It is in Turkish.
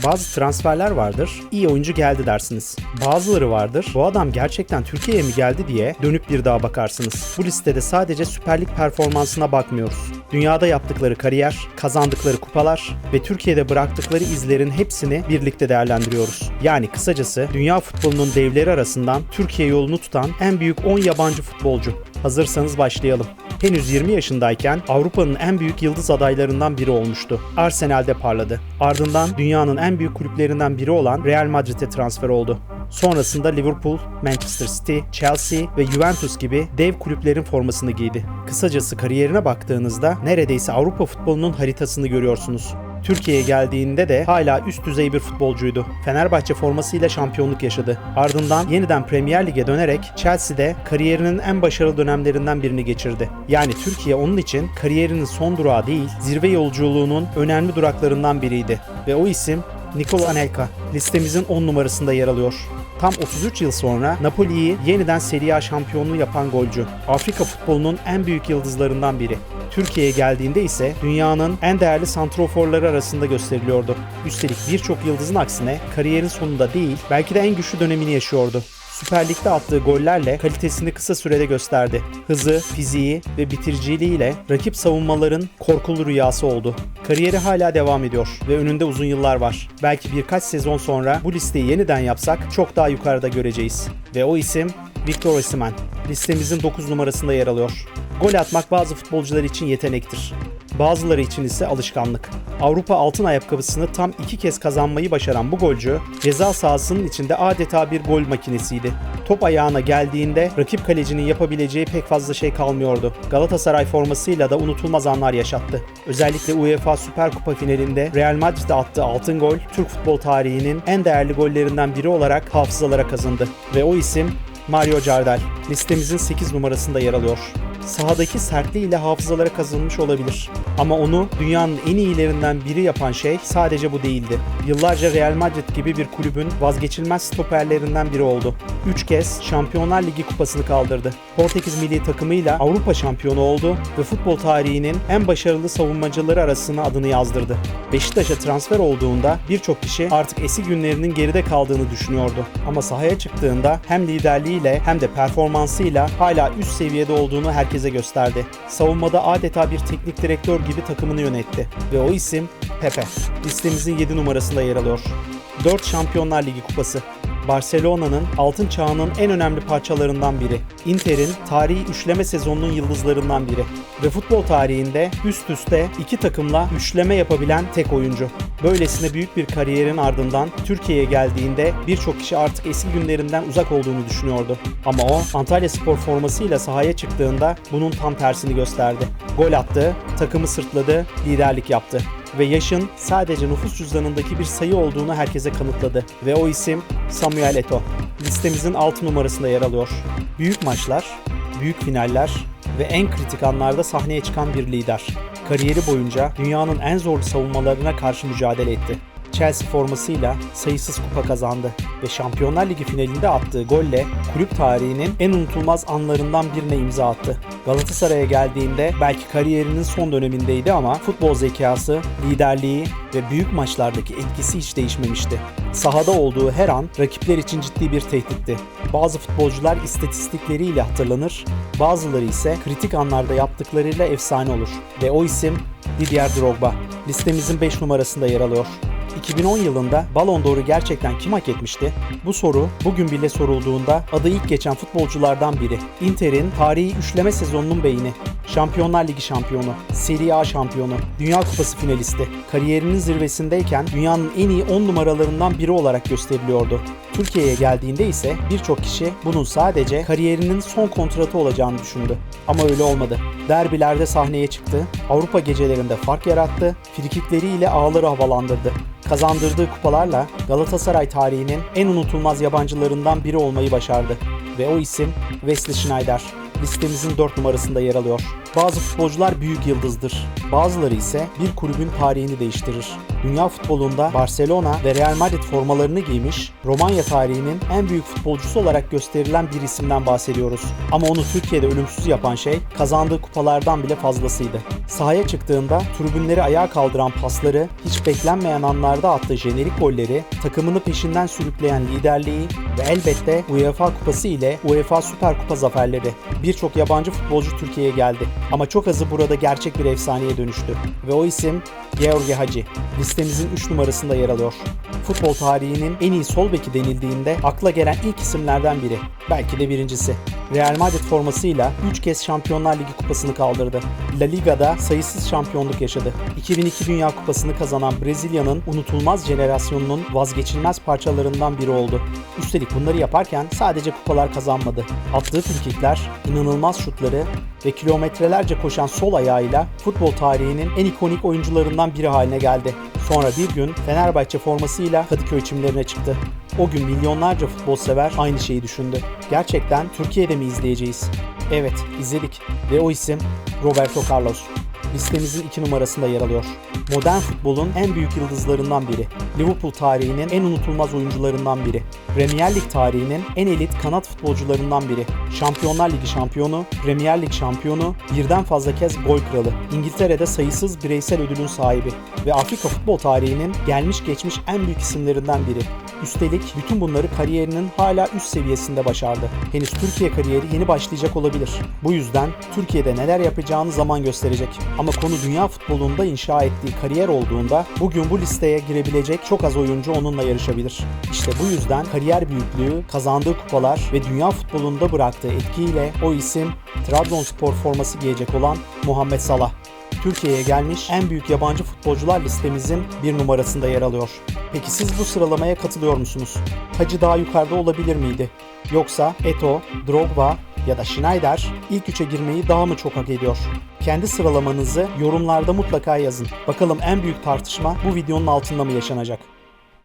Bazı transferler vardır, iyi oyuncu geldi dersiniz. Bazıları vardır, bu adam gerçekten Türkiye'ye mi geldi diye dönüp bir daha bakarsınız. Bu listede sadece Süper Lig performansına bakmıyoruz. Dünyada yaptıkları kariyer, kazandıkları kupalar ve Türkiye'de bıraktıkları izlerin hepsini birlikte değerlendiriyoruz. Yani kısacası dünya futbolunun devleri arasından Türkiye yolunu tutan en büyük 10 yabancı futbolcu. Hazırsanız başlayalım. Henüz 20 yaşındayken Avrupa'nın en büyük yıldız adaylarından biri olmuştu. Arsenal'de parladı. Ardından dünyanın en büyük kulüplerinden biri olan Real Madrid'e transfer oldu. Sonrasında Liverpool, Manchester City, Chelsea ve Juventus gibi dev kulüplerin formasını giydi. Kısacası kariyerine baktığınızda neredeyse Avrupa futbolunun haritasını görüyorsunuz. Türkiye'ye geldiğinde de hala üst düzey bir futbolcuydu. Fenerbahçe formasıyla şampiyonluk yaşadı. Ardından yeniden Premier Lig'e dönerek Chelsea'de kariyerinin en başarılı dönemlerinden birini geçirdi. Yani Türkiye onun için kariyerinin son durağı değil, zirve yolculuğunun önemli duraklarından biriydi. Ve o isim Nikola Anelka listemizin 10 numarasında yer alıyor. Tam 33 yıl sonra Napoli'yi yeniden Serie A şampiyonluğu yapan golcü. Afrika futbolunun en büyük yıldızlarından biri. Türkiye'ye geldiğinde ise dünyanın en değerli santroforları arasında gösteriliyordu. Üstelik birçok yıldızın aksine kariyerin sonunda değil, belki de en güçlü dönemini yaşıyordu. Süper Lig'de attığı gollerle kalitesini kısa sürede gösterdi. Hızı, fiziği ve bitiriciliğiyle rakip savunmaların korkulu rüyası oldu. Kariyeri hala devam ediyor ve önünde uzun yıllar var. Belki birkaç sezon sonra bu listeyi yeniden yapsak çok daha yukarıda göreceğiz. Ve o isim Victor Osimhen. Listemizin 9 numarasında yer alıyor. Gol atmak bazı futbolcular için yetenektir. Bazıları için ise alışkanlık. Avrupa altın ayakkabısını tam 2 kez kazanmayı başaran bu golcü, ceza sahasının içinde adeta bir gol makinesiydi. Top ayağına geldiğinde rakip kalecinin yapabileceği pek fazla şey kalmıyordu. Galatasaray formasıyla da unutulmaz anlar yaşattı. Özellikle UEFA Süper Kupa finalinde Real Madrid'de attığı altın gol, Türk futbol tarihinin en değerli gollerinden biri olarak hafızalara kazındı. Ve o isim Mario Jardel. Listemizin 8 numarasında yer alıyor. Sahadaki sertliğiyle hafızalara kazınmış olabilir. Ama onu dünyanın en iyilerinden biri yapan şey sadece bu değildi. Yıllarca Real Madrid gibi bir kulübün vazgeçilmez stoperlerinden biri oldu. 3 kez Şampiyonlar Ligi kupasını kaldırdı. Portekiz milli takımıyla Avrupa şampiyonu oldu ve futbol tarihinin en başarılı savunmacıları arasına adını yazdırdı. Beşiktaş'a transfer olduğunda birçok kişi artık eski günlerinin geride kaldığını düşünüyordu. Ama sahaya çıktığında hem liderliğiyle hem de performansıyla hala üst seviyede olduğunu herkese gösterdi. Savunmada adeta bir teknik direktör gibi takımını yönetti. Ve o isim Pepe. Listemizin 7 numarasında yer alıyor. 4 Şampiyonlar Ligi kupası. Barcelona'nın altın çağının en önemli parçalarından biri. Inter'in tarihi üçleme sezonunun yıldızlarından biri. Ve futbol tarihinde üst üste 2 takımla üçleme yapabilen tek oyuncu. Böylesine büyük bir kariyerin ardından Türkiye'ye geldiğinde birçok kişi artık eski günlerinden uzak olduğunu düşünüyordu. Ama o Antalyaspor formasıyla sahaya çıktığında bunun tam tersini gösterdi. Gol attı, takımı sırtladı, liderlik yaptı. Ve yaşın sadece nüfus cüzdanındaki bir sayı olduğunu herkese kanıtladı. Ve o isim Samuel Eto'o. Listemizin 6 numarasında yer alıyor. Büyük maçlar, büyük finaller ve en kritik anlarda sahneye çıkan bir lider. Kariyeri boyunca dünyanın en zorlu savunmalarına karşı mücadele etti. Chelsea formasıyla sayısız kupa kazandı ve Şampiyonlar Ligi finalinde attığı golle kulüp tarihinin en unutulmaz anlarından birine imza attı. Galatasaray'a geldiğinde belki kariyerinin son dönemindeydi ama futbol zekası, liderliği ve büyük maçlardaki etkisi hiç değişmemişti. Sahada olduğu her an rakipler için ciddi bir tehditti. Bazı futbolcular istatistikleriyle hatırlanır, bazıları ise kritik anlarda yaptıklarıyla efsane olur. Ve o isim Didier Drogba. Listemizin 5 numarasında yer alıyor. 2010 yılında Ballon d'Or'u gerçekten kim hak etmişti? Bu soru bugün bile sorulduğunda adı ilk geçen futbolculardan biri. Inter'in tarihi üçleme sezonunun beyni. Şampiyonlar Ligi şampiyonu, Serie A şampiyonu, Dünya Kupası finalisti. Kariyerinin zirvesindeyken dünyanın en iyi 10 numaralarından biri olarak gösteriliyordu. Türkiye'ye geldiğinde ise birçok kişi bunun sadece kariyerinin son kontratı olacağını düşündü. Ama öyle olmadı. Derbilerde sahneye çıktı, Avrupa gecelerinde fark yarattı, frikikleriyle ağları havalandırdı. Kazandırdığı kupalarla Galatasaray tarihinin en unutulmaz yabancılarından biri olmayı başardı. Ve o isim Wesley Sneijder. Listemizin 4 numarasında yer alıyor. Bazı futbolcular büyük yıldızdır. Bazıları ise bir kulübün tarihini değiştirir. Dünya futbolunda Barcelona ve Real Madrid formalarını giymiş, Romanya tarihinin en büyük futbolcusu olarak gösterilen bir isimden bahsediyoruz. Ama onu Türkiye'de ölümsüz yapan şey kazandığı kupalardan bile fazlasıydı. Sahaya çıktığında tribünleri ayağa kaldıran pasları, hiç beklenmeyen anlarda attığı jenerik golleri, takımını peşinden sürükleyen liderliği ve elbette UEFA Kupası ile UEFA Süper Kupa zaferleri. Birçok yabancı futbolcu Türkiye'ye geldi. Ama çok azı burada gerçek bir efsaneye dönüştü. Ve o isim Georgi Hagi. Listemizin 3 numarasında yer alıyor. Futbol tarihinin en iyi sol beki denildiğinde akla gelen ilk isimlerden biri. Belki de birincisi. Real Madrid formasıyla 3 kez Şampiyonlar Ligi kupasını kaldırdı. La Liga'da sayısız şampiyonluk yaşadı. 2002 Dünya Kupası'nı kazanan Brezilya'nın unutulmaz jenerasyonunun vazgeçilmez parçalarından biri oldu. Üstelik bunları yaparken sadece kupalar kazanmadı. Attığı frikikler, inanılmaz şutları ve kilometrelerce koşan sol ayağıyla futbol tarihinin en ikonik oyuncularından biri haline geldi. Sonra bir gün Fenerbahçe formasıyla Kadıköy çimlerine çıktı. O gün milyonlarca futbol sever aynı şeyi düşündü. Gerçekten Türkiye'de mi izleyeceğiz? Evet, izledik ve o isim Roberto Carlos. Listemizin 2 numarasında yer alıyor. Modern futbolun en büyük yıldızlarından biri. Liverpool tarihinin en unutulmaz oyuncularından biri. Premier Lig tarihinin en elit kanat futbolcularından biri. Şampiyonlar Ligi şampiyonu, Premier Lig şampiyonu, birden fazla kez gol kralı. İngiltere'de sayısız bireysel ödülün sahibi ve Afrika futbol tarihinin gelmiş geçmiş en büyük isimlerinden biri. Üstelik bütün bunları kariyerinin hala üst seviyesinde başardı. Henüz Türkiye kariyeri yeni başlayacak olabilir. Bu yüzden Türkiye'de neler yapacağını zaman gösterecek. Ama konu dünya futbolunda inşa ettiği kariyer olduğunda bugün bu listeye girebilecek çok az oyuncu onunla yarışabilir. İşte bu yüzden kariyer büyüklüğü, kazandığı kupalar ve dünya futbolunda bıraktığı etkiyle o isim Trabzonspor forması giyecek olan Muhammed Salah. Türkiye'ye gelmiş en büyük yabancı futbolcular listemizin 1 numarasında yer alıyor. Peki siz bu sıralamaya katılıyor musunuz? Hacı daha yukarıda olabilir miydi? Yoksa Eto'o, Drogba ya da Schneider ilk 3'e girmeyi daha mı çok hak ediyor? Kendi sıralamanızı yorumlarda mutlaka yazın. Bakalım en büyük tartışma bu videonun altında mı yaşanacak?